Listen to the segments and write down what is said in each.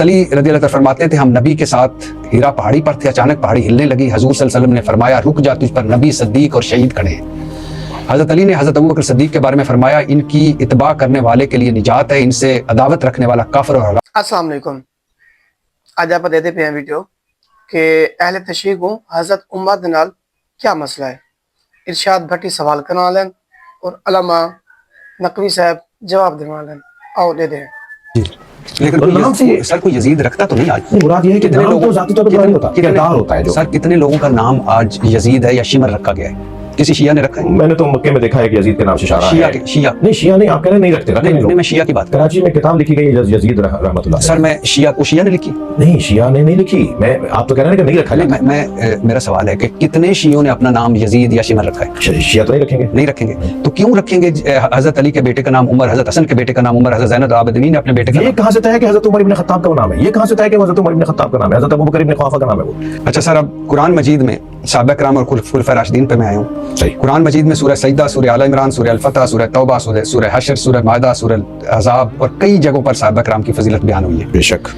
علی رضی اللہ عنہ فرماتے تھے ہم نبی کے ساتھ ہیرا پہاڑی پر تھے، اچانک پہاڑی ہلنے لگی، حضور صلی اللہ علیہ وسلم نے فرمایا رک جا، تجھ پر نبی، صدیق اور شہید کھڑے ہیں۔ حضرت علی نے حضرت ابوبکر صدیق کے بارے میں فرمایا ان کی اتباع کرنے والے کے لیے نجات ہے، ان سے عداوت رکھنے والا کافر اور ہلاک۔ السلام علیکم، آج آپ دیتے پہ ہیں ویڈیو کہ اہل تشریح کو حضرت عمر دے نال کیا مسئلہ ہے۔ ارشاد بھٹی سوال کرنا لیں اور علامہ نقوی صاحب جواب دینا لیں، آؤ دے دیں۔ لیکن سر کوئی یزید رکھتا تو نہیں آج؟ مراد یہ ہے کہ نام تو ذاتی طور پر نہیں ہوتا، کردار ہوتا ہے جو۔ سر کتنے لوگوں کا نام آج یزید ہے یا شمر رکھا گیا ہے؟ کسی شیعہ نے رکھا ہے؟ میں نے تو مکے میں دیکھا ہے کہ یزید کے نام سے اشارہ ہے۔ شیعہ نہیں، شیعہ نہیں، آپ کہہ رہے نہیں رکھتے، نہیں، میں شیعہ کی بات کر رہا ہوں۔ کراچی میں کتاب لکھی گئی یزید رحمۃ اللہ۔ سر میں شیعہ نے لکھی نہیں، شیعہ نے نہیں لکھی، میں آپ تو کہہ رہے ہیں کہ نہیں رکھا جاتا۔ میرا سوال ہے کہ کتنے شیعوں نے اپنا نام یزید یا شمر رکھا ہے؟ شیعہ تو نہیں رکھیں گے۔ تو کیوں رکھیں گے؟ حضرت علی کے بیٹے کا نام عمر، حضرت حسن کے بیٹے کا نام عمر، حضرت زین العابدین نے اپنے بیٹے کا یہ کہاں سے طے ہے کہ حضرت عمر ابن خطاب کا نام ہے؟ یہ کہاں سے طے ہے کہ حضرت عمر ابن خطاب کا نام ہے؟ حضرت ابوبکر ابن خوافہ کا نام ہے وہ۔ اچھا سر، اب قرآن مجید میں صحابہ کرام اور خلفائے راشدین پہ میں آیا ہوں۔ صحیح۔ قرآن مجید میں سورہ سجدہ، سورہ آل عمران، سورہ الفتح، سورہ توبہ، سورہ حشر، سورہ مائدہ، سورہ احزاب اور کئی جگہوں پر صحابہ کرام کی فضیلت بیان ہوئی ہے۔ بے شک۔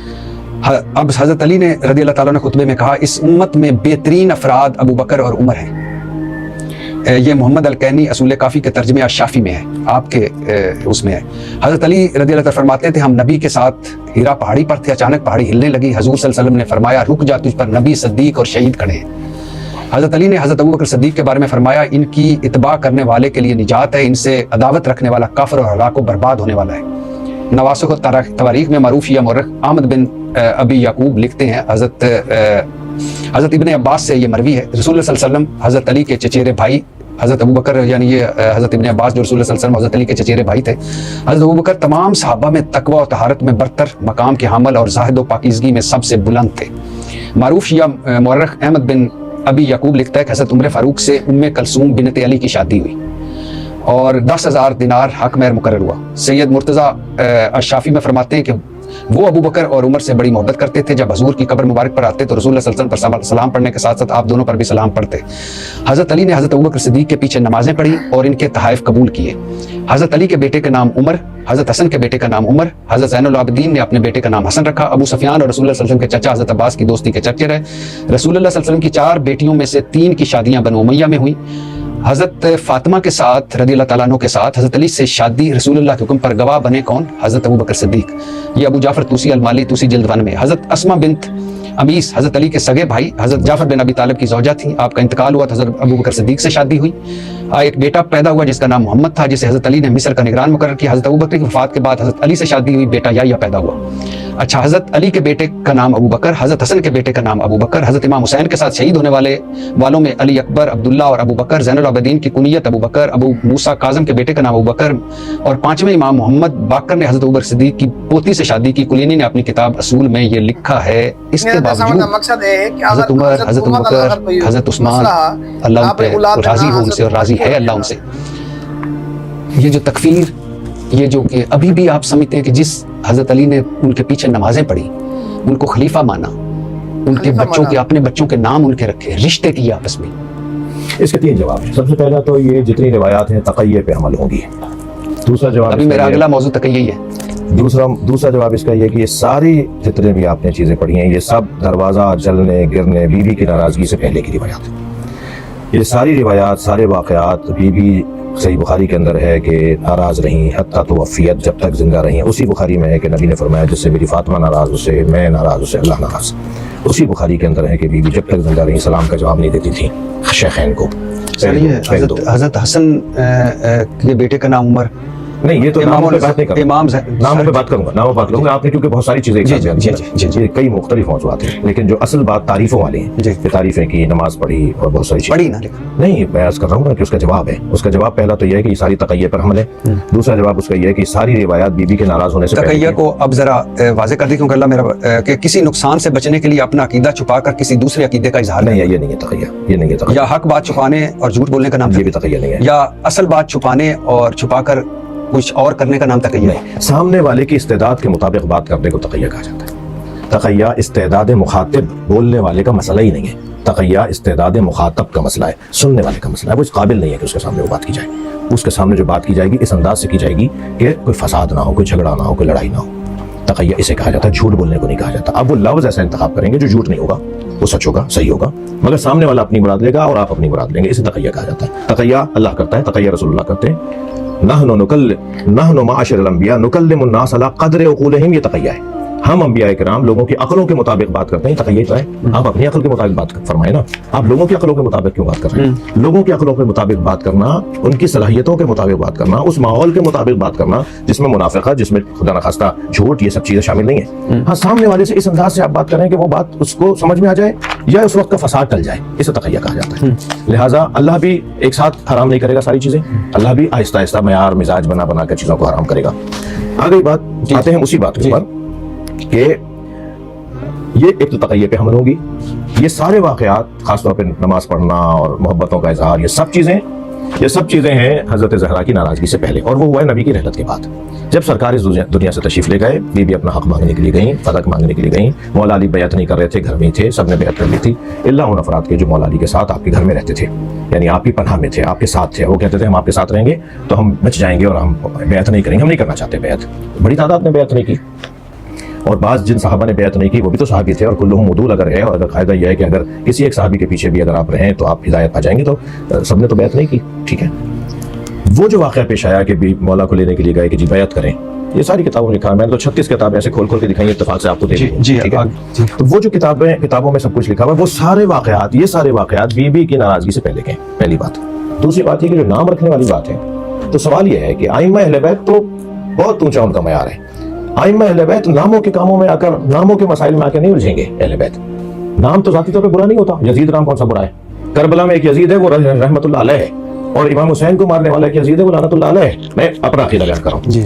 اب حضرت علی نے رضی اللہ تعالیٰ نے خطبے میں کہا اس امت میں بہترین افراد ابو بکر اور عمر ہیں۔ یہ محمد الکینی اصول کافی کے ترجمے الشافی میں ہے، آپ کے اس میں ہے۔ حضرت علی رضی اللہ عنہ فرماتے تھے ہم نبی کے ساتھ ہیرا پہاڑی پر تھے، اچانک پہاڑی ہلنے لگی، حضور صلی اللہ علیہ وسلم نے فرمایا رک جا، تجھ پر نبی، صدیق اور شہید کھڑے ہیں۔ حضرت علی نے حضرت ابوبکر صدیق کے بارے میں فرمایا ان کی اتباع کرنے والے کے لیے نجات ہے، ان سے عداوت رکھنے والا کافر اور ہلاک و برباد ہونے والا ہے۔ نواسخ تواریخ میں معروف یا مورخ احمد بن ابی یعقوب لکھتے ہیں حضرت ابن عباس سے یہ مروی ہے، رسول اللہ صلی اللہ علیہ وسلم حضرت علی کے چچیرے بھائی حضرت ابوبکر، یعنی یہ حضرت ابن عباس جو رسول اللہ صلی اللہ علیہ وسلم حضرت علی کے چچیرے بھائی تھے۔ حضرت ابوبکر تمام صحابہ میں تقوی و طہارت میں برتر مقام کے حامل اور زاہد و پاکیزگی میں سب سے بلند تھے۔ معروف شیعہ مورخ احمد بن ابی یعقوب لکھتا ہے کہ حضرت عمر فاروق سے ام کلثوم بنت علی کی شادی ہوئی اور 10,000 دینار حق مہر مقرر ہوا۔ سید مرتضیٰ الشافی میں فرماتے ہیں کہ وہ ابو بکر اور عمر سے بڑی محبت کرتے تھے، جب حضور کی قبر مبارک پر آتے تو رسول اللہ صلی اللہ علیہ وسلم پر سلام پڑھنے کے ساتھ ساتھ آپ دونوں پر بھی سلام پڑھتے۔ حضرت علی نے حضرت ابوبکر صدیق کے پیچھے نمازیں پڑھی اور ان کے تحائف قبول کیے۔ حضرت علی کے بیٹے کا نام عمر، حضرت حسن کے بیٹے کا نام عمر، حضرت زین العابدین نے اپنے بیٹے کا نام حسن رکھا۔ ابو سفیان اور رسول اللہ صلی اللہ علیہ وسلم کے چچا حضرت عباس کی دوستی کے چرچے رہے۔ رسول اللہ صلی اللہ علیہ وسلم کی 4 بیٹیوں میں سے 3 کی شادیاں بنو امیہ میں ہوئیں۔ حضرت فاطمہ کے ساتھ رضی اللہ تعالیٰ عنہ کے ساتھ حضرت علی سے شادی رسول اللہ کے حکم پر گواہ بنے کون؟ حضرت ابوبکر صدیق۔ یہ ابو جعفر طوسی المالی طوسی جلد 1 میں۔ حضرت اسمہ بنت امیس حضرت علی کے سگے بھائی حضرت جعفر بن ابی طالب کی زوجہ تھیں، آپ کا انتقال ہوا تو حضرت ابوبکر صدیق سے شادی ہوئی۔ ایک بیٹا پیدا ہوا جس کا نام محمد تھا، جسے حضرت علی نے مصر کا نگران مقرر کیا۔ حضرت ابوبکر کی وفات کے بعد حضرت علی سے شادی ہوئی، بیٹا یحییٰ پیدا ہوا۔ اچھا، حضرت علی کے بیٹے کا نام ابو بکر، حضرت حسن کے بیٹے کا نام ابو بکر، حضرت امام حسین کے ساتھ شہید ہونے والوں میں علی اکبر، عبداللہ اور ابو بکر، زین العابدین کی کنیت ابو بکر، ابو موسیٰ کاظم کے بیٹے کا نام ابو بکر، اور 5ویں امام محمد باقر نے حضرت ابوبکر صدیق کی پوتی سے شادی کی۔ کلینی نے اپنی کتاب اصول میں یہ لکھا ہے۔ اس کے باوجود حضرت عمر، حضرت ابوبکر، حضرت عثمان، اللہ پہ راضی ہو ان سے اور راضی ہے اللہ ان سے، یہ جو تکفیر، یہ جو کہ ابھی بھی آپ سمجھتے ہیں کہ جس حضرت علی نے ان کے پیچھے نمازیں پڑھی، ان کو خلیفہ مانا، ان کے بچوں کے اپنے بچوں کے نام ان کے رکھے، رشتے کیے آپس میں۔ اس کے 3 جواب ہیں۔ سب سے پہلا تو یہ جتنی روایات ہیں تقیہ پہ عمل ہوں گی۔ دوسرا جواب ابھی میرا اگلا موضوع تقیہ ہی ہے۔ دوسرا جواب اس کا یہ کہ یہ ساری جتنے بھی آپ نے چیزیں پڑھی ہیں یہ سب دروازہ جلنے گرنے، بیوی کی ناراضگی سے پہلے کی روایات ہیں۔ یہ ساری روایات، سارے واقعات بیوی صحیح بخاری کے اندر ہے کہ ناراض رہیں حتیٰ توفیت، جب تک زندہ رہیں۔ اسی بخاری میں ہے کہ نبی نے فرمایا جس سے میری فاطمہ ناراض اس سے میں ناراض اس سے اللہ ناراض۔ اسی بخاری کے اندر ہے کہ بیوی جب تک زندہ رہیں سلام کا جواب نہیں دیتی تھی شیخین کو۔ حضرت حسن کے بیٹے کا نام عمر، نہیں، یہ تو ناموں پہ بات نہیں کروں، امام ناموں پہ بات کروں گا آپ نے، کیونکہ بہت ساری چیزیں جی کئی مختلف موضوعات ہیں، لیکن جو اصل بات تعریفوں والی ہیں کہ تعریفیں کی، نماز پڑھی اور بہت ساری چیزیں پڑھی نا، نہیں میں عرض کر رہا ہوں نا کہ اس کا جواب ہے۔ اس کا جواب پہلا تو یہ ہے کہ یہ ساری تقیہ پر حمل ہے۔ دوسرا جواب اس کا یہ ہے کہ ساری روایات بیوی کے ناراض ہونے سے پہلے۔ تقیہ کو اب ذرا واضح کر دیں کیونکہ اللہ میرا کہ کسی نقصان سے بچنے کے لیے اپنا عقیدہ چھپا کر کسی دوسرے عقیدے کا اظہار نہیں ہے، یہ نہیں ہے تقیہ، یہ نہیں ہے تقیہ۔ یا حق بات چھپانے اور جھوٹ بولنے کا نام یہ بھی تقیہ نہیں ہے، یا اصل بات چھپانے اور چھپا کر کچھ اور کرنے کا نام تقیہ ہے۔ سامنے والے کی استعداد کے مطابق بات کرنے کو تقیہ کہا جاتا ہے۔ تقیہ استعداد مخاطب بولنے والے کا مسئلہ ہی نہیں ہے، تقیہ استعداد مخاطب کا مسئلہ ہے، سننے والے کا مسئلہ ہے۔ وہ اس قابل نہیں ہے کہ اس کے سامنے وہ بات کی جائے، اس کے سامنے جو بات کی جائے گی اس انداز سے کی جائے گی کہ کوئی فساد نہ ہو، کوئی جھگڑا نہ ہو، کوئی لڑائی نہ ہو۔ तक़य्या इसे कहा जाता है, झूठ बोलने को नहीं कहा जाता। आप वो लफ्ज़ ऐसा इंतखाब करेंगे जो झूठ नहीं होगा, वो सच होगा, सही होगा, मगर सामने वाला अपनी मुराद लेगा और आप अपनी मुराद लेंगे, इसे तक़य्या कहा जाता है। तक़य्या अल्लाह करता है, तक़य्या रसूलुल्लाह करते हैं। नहनु माअशरल अंबिया नुकल्लिमुन नास अला क़द्रि उक़ूलिहिम, ये तक़य्या है। हम अंबिया किराम लोगों की अक्लों के मुताबिक बात करते हैं, तक़य्या तो है। आप अपनी अक्ल के मुताबिक बात फरमाए ना, आप लोगों की अक्लों के मुताबिक क्यों बात कर रहे हैं? लोगों की अक्लों के मुताबिक बात करना, उनकी सलाहियतों के मुताबिक बात करना, उस माहौल के मुताबिक बात करना जिसमें मुनाफिक़त, जिसमें खुदा न खास्ता झूठ, ये सब चीजें शामिल नहीं है। हाँ, सामने वाले से इस अंदाज से आप बात करें कि वो बात उसको समझ में आ जाए या उस वक्त का फसाद टल जाए, इसे तक़य्या कहा जाता है। लिहाजा अल्लाह भी एक साथ हराम नहीं करेगा सारी चीजें, अल्लाह भी आहिस्ता आहिस्ता मयार मिजाज बना बना कर चीजों को हराम करेगा। आ गई बात, आते हैं उसी बात के ऊपर कि ये एक तो तक़य्ये पे हमल होगी, ये सारे वाक़यात खासतौर पे नमाज पढ़ना और मोहब्बतों का इजहार, ये सब चीज़ें हैं हज़रत ज़हरा की नाराज़गी से पहले, और वो हुआ है नबी की रहलत के बाद। जब सरकार इस दुनिया से तशरीफ़ ले गए, बीबी अपना हक़ मांगने के लिए गई, फ़दक मांगने के लिए गई। मौला अली बैत नहीं कर रहे थे, घर में ही थे, सब ने बैत कर ली थी, इल्ला उन अफराद के जो मौला अली के साथ आपके घर में रहते थे, यानी आपकी पनाह में थे, आपके साथ थे। वो कहते थे हम आपके साथ रहेंगे तो हम बच जाएंगे और हम बैत नहीं करेंगे, हम नहीं करना चाहते बैत। बड़ी तादाद ने बैत नहीं की, और बाज़ जिन सहाबा ने बैत नहीं की वो भी तो सहाबी थे, और कुल्लुहुम उदूल अगर है, और अगर कायदा यह है कि अगर किसी एक सहाबी के पीछे भी अगर आप रहें तो आप हिदायत पा जाएंगे, तो सबने तो बैत नहीं की। ठीक है, वो जो वाक़या पेश आया कि भी मौला को लेने के लिए गए कि जी बैत करें, ये सारी किताबों में लिखा है। मैंने तो 36 किताबें ऐसे खोल खोल के दिखाई, इत्तेफाक से आपको दे दी। ठीक है, तो वो जो किताबों में सब कुछ लिखा हुआ है, वो सारे वाक़यात, ये सारे वाक़यात बीबी की नाराज़गी से पहले के, पहली बात। दूसरी बात ये कि जो नाम रखने वाली बात है, तो सवाल ये है कि आइम्मा अहले बैत तो बहुत ऊंचा उनका मयार है। आइम्मा अहले बैत नामों के कामों में आकर, नामों के मसाइल में आकर नहीं उलझेंगे। अहले बैत नाम तो जाती तौर पे बुरा नहीं होता, यजीद नाम कौन सा बुरा है? करबला में एक यजीद है, वो रहमतुल्लाह अलैह है, और इमाम हुसैन को मारने वाला एक यजीद है, वो लानतुल्लाह अलैह है। मैं अपना अकीदा बयान कर रहा हूं जी,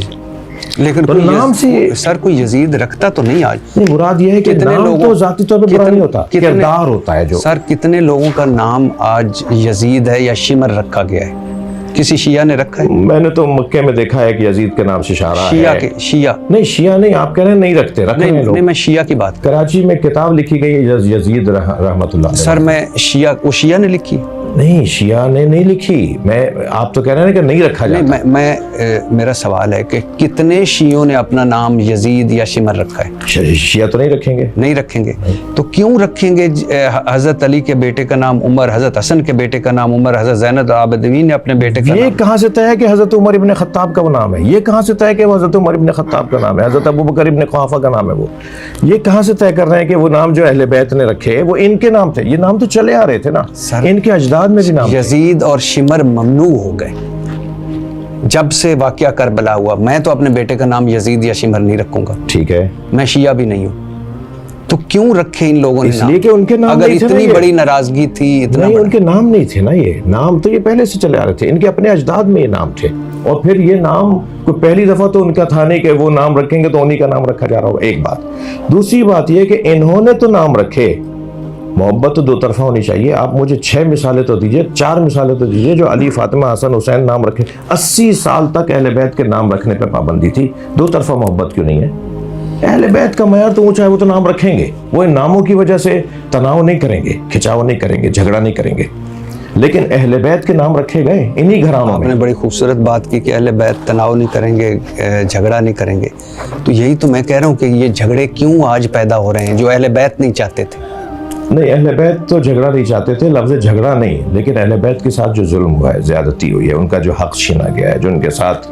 लेकिन तो नाम से सर कोई यजीद रखता तो नहीं आज। नहीं, मुराद ये है कि नाम तो जाती तौर पे बुरा नहीं होता, किरदार होता है जो। सर कितने लोगों का नाम आज यजीद है या शिमर रखा गया है? किसी शिया ने रखा है? मैंने तो मक्के में देखा है कि यजीद के नाम से इशारा शिया है। शिया नहीं, शिया नहीं, आप कह रहे हैं नहीं रखते, नहीं, मैं शिया की बात। कराची में किताब लिखी गई है यजीद रहमतुल्लाह। सर मैं शिया, वो शिया ने लिखी? नहीं, शिया ने नहीं लिखी। आप तो कह रहे हैं कि नहीं रखा जाता। मेरा सवाल है कि कितने शियों ने अपना नाम यजीद या शिमर रखा है? शिया तो नहीं रखेंगे। नहीं रखेंगे तो क्यों रखेंगे? हजरत अली के बेटे का नाम उमर, हजरत हसन के बेटे का नाम उमर, हजरत ज़ैनब आबिदीन ने अपने बेटे का ये कहाँ से तय है कि हजरत उमर इब्न खत्ताब का वो नाम है? ये कहाँ से तय है कि वो हजरत उमर इब्न खत्ताब का नाम है? हजरत अबू बकर इब्न ख़ुवाफ़ा का नाम है वो? ये कहाँ से तय कर रहे हैं कि वो नाम जो अहले बैत ने रखे वो इनके नाम थे? ये नाम तो चले आ रहे थे ना, इनके अजदाद में भी नाम। यजीद और शिमर ममनू हो गए जब से वाक़या करबला हुआ। मैं तो अपने बेटे का नाम यजीद या शिमर नहीं रखूंगा। ठीक है, मैं शिया भी नहीं हूँ, तो क्यों रखे इन लोगों ने? इसलिए कि उनके नाम अगर इतनी बड़ी नाराजगी थी, इतना नहीं, उनके नाम नहीं थे ना। ये नाम तो ये पहले से चले आ रहे थे, इनके अपने अजदाद में ये नाम थे। और फिर ये नाम कोई पहली दफा तो उनका था नहीं कि वो नाम रखेंगे तो उन्हीं का नाम रखा जा रहा होगा, एक बात। दूसरी बात ये कि इन्होंने तो नाम रखे, मोहब्बत तो दो तरफा होनी चाहिए। आप मुझे 6 मिसालें तो दीजिए, 4 मिसालें तो दीजिए जो अली, फातिमा, हसन, हुसैन नाम रखे। 80 साल तक अहले बैत के नाम रखने पर पाबंदी थी, दो तरफा मोहब्बत क्यों नहीं है? अहले बैत का मयार तो ऊंचा है, वो तो नाम रखेंगे, वो इन नामों की वजह से तनाव नहीं करेंगे, खिंचाव नहीं करेंगे, झगड़ा नहीं करेंगे। लेकिन अहले बैत के नाम रखे गए इन्हीं घरानों में। आपने बड़ी खूबसूरत बात की कि अहले बैत तनाव नहीं करेंगे, झगड़ा नहीं करेंगे। तो यही तो मैं कह रहा हूँ कि ये झगड़े क्यों आज पैदा हो रहे हैं जो अहले बैत नहीं चाहते थे। नहीं, अहले बैत तो झगड़ा नहीं चाहते थे, लफ्ज़ झगड़ा नहीं, लेकिन अहले बैत के साथ जो जुल्म हुआ है, ज़्यादती हुई है, उनका जो हक़ छीना गया है, जो उनके साथ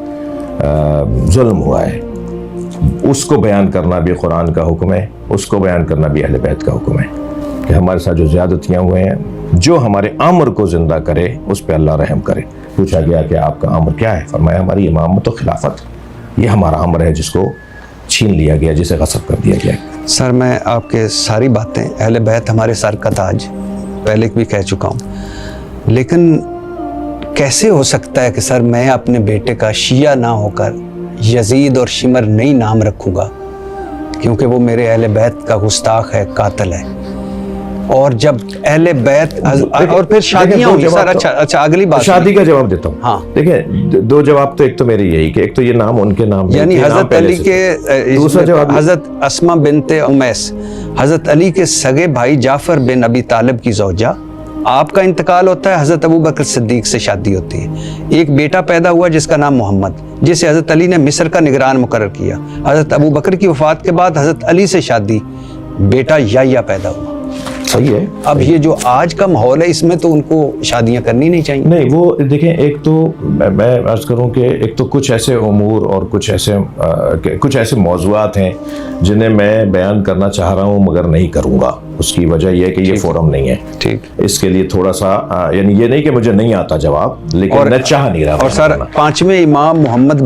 जुल्म हुआ है, उसको बयान करना भी कुरान का हुक्म है, उसको बयान करना भी अहले बैत का हुक्म है कि हमारे साथ जो ज़्यादतियाँ हुए हैं, जो हमारे अमर को ज़िंदा करे उस पर अल्लाह रहम करे। पूछा गया कि आपका अमर क्या है? फरमाया हमारी इमामत और खिलाफत, ये हमारा अमर है जिसको छीन लिया गया, जिसे गस्ब कर दिया गया। सर मैं आपके सारी बातें, अहले बैत हमारे सर का ताज, पहले भी कह चुका हूँ, लेकिन कैसे हो सकता है कि सर मैं अपने बेटे का शिया ना होकर यजीद और शिमर नहीं नाम रखूँगा क्योंकि वो मेरे अहले बैत का गुस्ताख है, कातिल है। और जब अहले बैत और फिर शादियाँ हुई सर। अच्छा अगली बात, शादी का जवाब देता हूँ। हाँ देखिए, दो जवाब तो, एक तो मेरी यही कि एक तो ये नाम उनके नाम, यानी हजरत अली के, दूसरा जवाब हजरत अस्मा बिनते उमैस, हजरत अली के सगे भाई जाफर बिन अबी तालिब की ज़ौजा, आपका इंतकाल होता है, हजरत अबू बकर सिद्दीक से शादी होती है, एक बेटा पैदा हुआ जिसका नाम मोहम्मद, जिसे हज़रत अली ने मिस्र का निगरान मुकर्रर किया। हज़रत अबू बकर की वफ़ात के बाद हज़रत अली से शादी, बेटा याह्या पैदा हुआ। सही है। अब ये जो आज का माहौल है, इसमें तो उनको शादियां करनी नहीं चाहिए। नहीं, वो देखें, एक तो मैं अर्ज़ करूं कि एक तो कुछ ऐसे उमूर और कुछ ऐसे मौज़ूआत हैं जिन्हें मैं बयान करना चाह रहा हूं मगर नहीं करूंगा। उसकी वजह यह है कि ये फोरम नहीं है। ठीक, इसके लिए थोड़ा सा यानी ये नहीं कि मुझे नहीं आता जवाब, लेकिन मैं चाह नहीं रहा। और सर, पांचवें इमाम मोहम्मद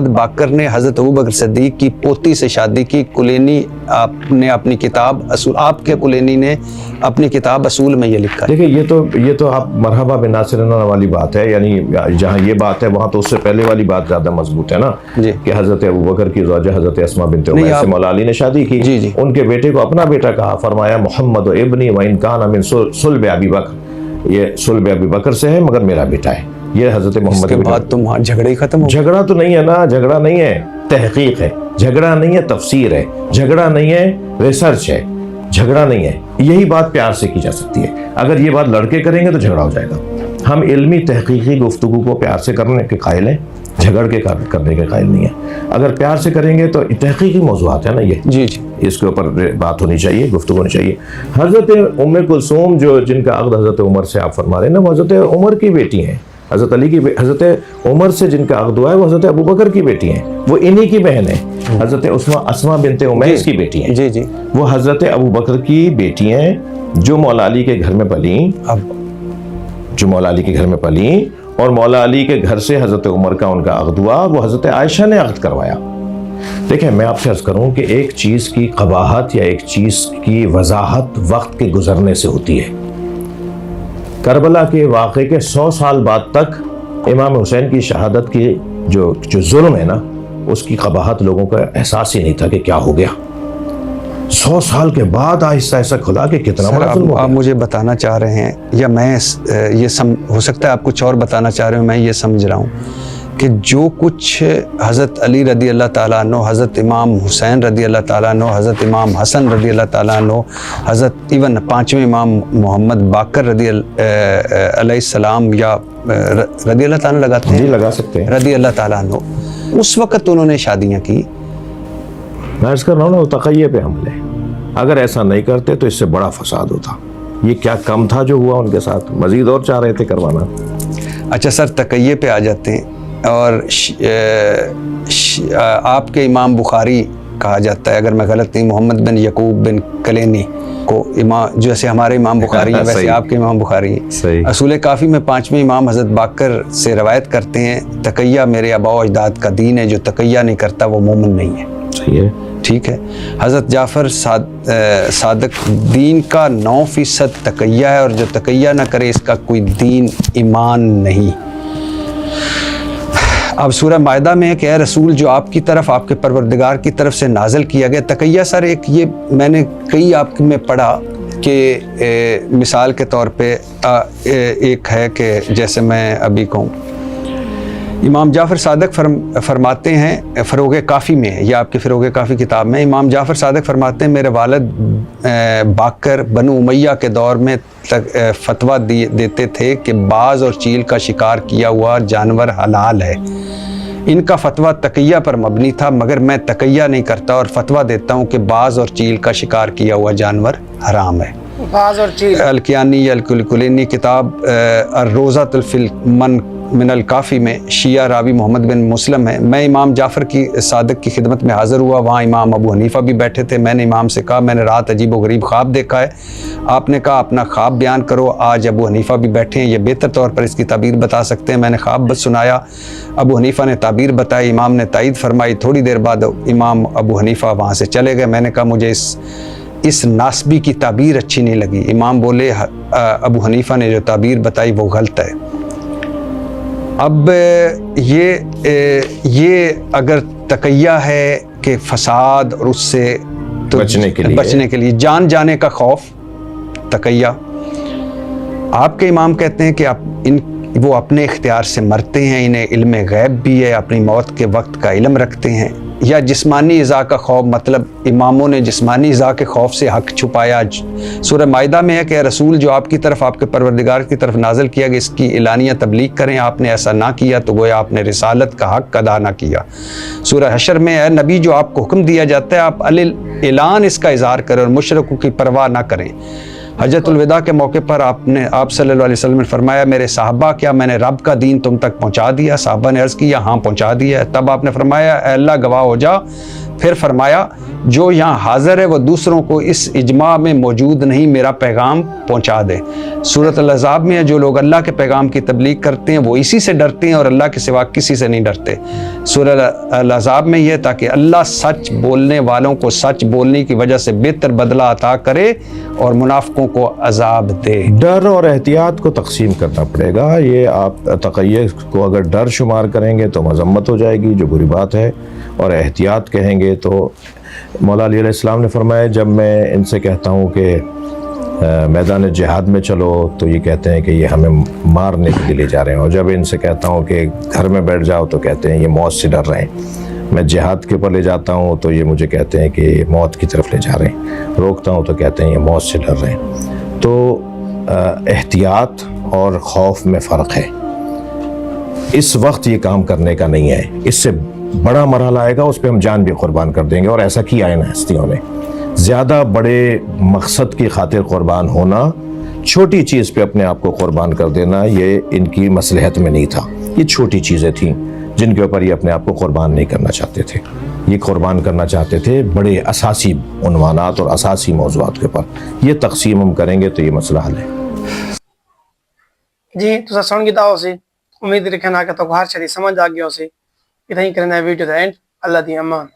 बाकर ने हज़रत अबू बकर सिद्दीक की पोती से शादी की। कुलैनी आपने अपनी किताब असूल, आपके कुलैनी ने अपनी किताब असूल में ये लिखा है। देखिए, ये तो आप मरहबा बिन नासिरना वाली बात है, यानी जहाँ ये बात है वहाँ तो उससे पहले वाली बात ज़्यादा मजबूत है ना, कि हज़रत अबू बकर की ज़ौजा हज़रत अस्मा बिन्त उमैस से मौला अली ने शादी की। जी। उनके बेटे को अपना बेटा कहा, फरमाया मोहम्मद इब्नी व इन कान मिन सुल्ब अबी बकर, ये सुल्ब अबी बकर से है मगर मेरा बेटा है। ये हज़रत मोहम्मद के बाद तो वहाँ झगड़े ही खत्म हो। झगड़ा तो नहीं है ना, झगड़ा नहीं है, तहकीक है। झगड़ा नहीं है, तफसीर है। झगड़ा नहीं है, रिसर्च है। झगड़ा नहीं है, यही बात प्यार से की जा सकती है। अगर ये बात लड़के करेंगे तो झगड़ा हो जाएगा। हम इल्मी तहकीकी गुफ्तगू को प्यार से करने के कायल हैं, झगड़ के करने के कायल नहीं है। अगर प्यार से करेंगे तो तहकीकी मौज़ूआत है ना ये, जी, इसके ऊपर बात होनी चाहिए, गुफ्तगू होनी चाहिए। हज़रत उम्मे कुलसूम जो जिनका अक़द हज़रत उमर से आप फरमा रहे हैं ना, वो हज़रत उमर की बेटी हैं। हज़रत अली की हज़रत उमर से जिनका अक़द हुआ है वो हज़रत अबू बकर की बेटी हैं, वो इन्हीं की बहन है। हज़रत अस्मा बिन्त उमैस की बेटी हैं। जी। वो हज़रत अबू बकर की बेटी हैं जो मौला अली के घर में पली, और मौला अली के घर से हज़रत उमर का उनका अक़द हुआ। वो हज़रत आयशा ने अक़द करवाया। देखें, मैं आपसे अर्ज़ करूं कि एक चीज़ की क़बाहत या एक चीज़ की वजाहत वक्त के गुजरने से होती है। करबला के वाक़े के 100 साल बाद तक इमाम हुसैन की शहादत की जो जुल्म है ना, उसकी क़बाहत लोगों का एहसास ही नहीं था कि क्या हो गया। 100 साल के बाद आहिस्ता आहिस्ता खुला कि कितना बड़ा जुल्म हो गया। आप मुझे बताना चाह रहे हैं, या मैं हो सकता है आप कुछ और बताना चाह रहे हो, मैं ये समझ रहा हूँ कि जो कुछ हज़रत अली रदी अल्लाह ताला अन्हु, हज़रत इमाम हुसैन रदी अल्लाह ताला अन्हु, हज़रत इमाम हसन रदी अल्लाह ताला अन्हु, हज़रत इवन पाँचवें इमाम मोहम्मद बाकर रदी अलैहिस्सलाम या रदी अल्लाह ताला लगाते हैं, जी लगा सकते हैं, रदी अल्लाह ताला अन्हु, उस वक़्त उन्होंने शादियाँ की। मैं अर्ज़ कर रहा हूँ ना, वो तक़य्ये पे हमले। अगर ऐसा नहीं करते तो इससे बड़ा फसाद होता। ये क्या कम था जो हुआ उनके साथ, मज़ीद और चाह रहे थे करवाना। अच्छा सर, तक़य्ये पे आ जाते हैं, और आपके इमाम बुखारी कहा जाता है, अगर मैं गलत नहीं, मोहम्मद बिन यकूब बिन कलैनी को इमाम, जैसे हमारे इमाम बुखारी हैं वैसे आपके इमाम बुखारी हैं। असूल काफ़ी में पाँचवें इमाम हज़रत बाकर से रवायत करते हैं, तक़य्या मेरे आबा व अजदाद का दीन है, जो तक़य्या नहीं करता वो मोमिन नहीं है। सही है, ठीक है। हज़रत जाफ़र सादक दीन का 9% तक़य्या है, और जो तक़य्या ना करे इसका कोई दीन ईमान नहीं। अब सूरह मायदा में है कि ऐ रसूल, जो आपकी तरफ आपके परवरदिगार की तरफ से नाज़िल किया गया। तक़य्या सर, एक ये मैंने कई आप में पढ़ा कि मिसाल के तौर पे एक है कि जैसे मैं अभी कहूँ, इमाम जाफ़र सादक फरमाते हैं, फ़रोग़ काफ़ी में है, या आपके फ़रोग़ काफ़ी किताब में, इमाम जाफ़र सादक फरमाते हैं, मेरे वालिद बाकर बनु उमैया के दौर में फतवा देते थे कि बाज़ और चील का शिकार किया हुआ जानवर हलाल है। इनका फतवा तक़य्या पर मबनी था, मगर मैं तक़य्या नहीं करता और फतवा देता हूँ कि बाज़ और चील का शिकार किया हुआ जानवर हराम है। बाज़ और चील, अल-कियानी अल-कुलैनी किताब रोज़ातुल फिल मन मिनल काफ़ी में शिया रावी मोहम्मद बिन मुस्लिम है। मैं इमाम जाफ़र की सादक की खिदमत में हाज़िर हुआ, वहाँ इमाम अबू हनीफ़ा भी बैठे थे। मैंने इमाम से कहा, मैंने रात अजीब व गरीब ख्वाब देखा है। आपने कहा अपना ख्वाब बयान करो। आज अबू हनीफ़ा भी बैठे हैं, ये बेहतर तौर पर इसकी ताबीर बता सकते हैं। मैंने ख्वाब बस सुनाया, अबू हनीफ़ा ने ताबीर बताई, इमाम ने तायीद फरमाई। थोड़ी देर बाद इमाम अबू हनीफ़ा वहाँ से चले गए। मैंने कहा मुझे इस नासबी की ताबीर अच्छी नहीं लगी। इमाम बोले, अबू हनीफ़ा ने जो ताबीर बताई वो गलत है। अब ये अगर तक़य्या है कि फसाद और उससे तो बचने के लिए जान जाने का खौफ, तक़य्या। आपके इमाम कहते हैं कि वो अपने इख्तियार से मरते हैं, इन्हें इल्म गैब भी है, अपनी मौत के वक्त का इल्म रखते हैं। یا جسمانی ایذا کا خوف، مطلب اماموں نے جسمانی ایذا کے خوف سے حق چھپایا۔ سورہ مائدہ میں ہے کہ اے رسول جو آپ کی طرف آپ کے پروردگار کی طرف نازل کیا گیا اس کی اعلانیہ تبلیغ کریں، آپ نے ایسا نہ کیا تو گویا آپ نے رسالت کا حق ادا نہ کیا۔ سورہ حشر میں اے نبی جو آپ کو حکم دیا جاتا ہے آپ اعلان اس کا اظہار کریں اور مشرکوں کی پرواہ نہ کریں۔ حجۃ الوداع کے موقع پر آپ صلی اللہ علیہ وسلم نے فرمایا میرے صحابہ کیا میں نے رب کا دین تم تک پہنچا دیا؟ صحابہ نے عرض کیا ہاں پہنچا دیا ہے۔ تب آپ نے فرمایا اے اللہ گواہ ہو جا، پھر فرمایا جو یہاں حاضر ہے وہ دوسروں کو اس اجماع میں موجود نہیں میرا پیغام پہنچا دے۔ سورۃ الاحزاب میں ہے جو لوگ اللہ کے پیغام کی تبلیغ کرتے ہیں وہ اسی سے ڈرتے ہیں اور اللہ کے سوا کسی سے نہیں ڈرتے۔ سورۃ الاحزاب میں یہ تاکہ اللہ سچ بولنے والوں کو سچ بولنے کی وجہ سے بہتر بدلہ عطا کرے اور منافقوں کو عذاب دے۔ ڈر اور احتیاط کو تقسیم کرنا پڑے گا۔ یہ آپ تقیہ کو اگر ڈر شمار کریں گے تو مذمت ہو جائے گی جو بری بات ہے، اور احتیاط کہیں گے تو مولا علی علیہ السلام نے فرمایا جب میں ان سے کہتا ہوں کہ میدان جہاد میں چلو تو یہ کہتے ہیں کہ یہ ہمیں مارنے کے لیے لے جا رہے ہیں، اور جب ان سے کہتا ہوں کہ گھر میں بیٹھ جاؤ تو کہتے ہیں یہ موت سے ڈر رہے ہیں۔ میں جہاد کے اوپر لے جاتا ہوں تو یہ مجھے کہتے ہیں کہ موت کی طرف لے جا رہے ہیں، روکتا ہوں تو کہتے ہیں یہ موت سے ڈر رہے ہیں۔ تو احتیاط اور خوف میں فرق ہے۔ اس وقت یہ کام کرنے کا نہیں ہے، اس سے بڑا مرحلہ آئے گا اس پہ ہم جان بھی قربان کر دیں گے، اور ایسا کیا ہے نا ہستیوں نے۔ زیادہ بڑے مقصد کی خاطر قربان ہونا، چھوٹی چیز پہ اپنے آپ کو قربان کر دینا، یہ ان کی مصلحت میں نہیں تھا۔ یہ چھوٹی چیزیں تھیں جن کے اوپر یہ اپنے آپ کو قربان نہیں کرنا چاہتے تھے، یہ قربان کرنا چاہتے تھے بڑے اساسی عنوانات اور اساسی موضوعات کے اوپر۔ یہ تقسیم ہم کریں گے تو یہ مسئلہ حل ہے۔ جی تو سن گیا ہو سی، امید رکھنا کہ تو ہر چیز سمجھ آ گیا ہو سی۔ اتنا ہی کرنا ہے ویڈیو دا اینڈ۔ اللہ دی امان۔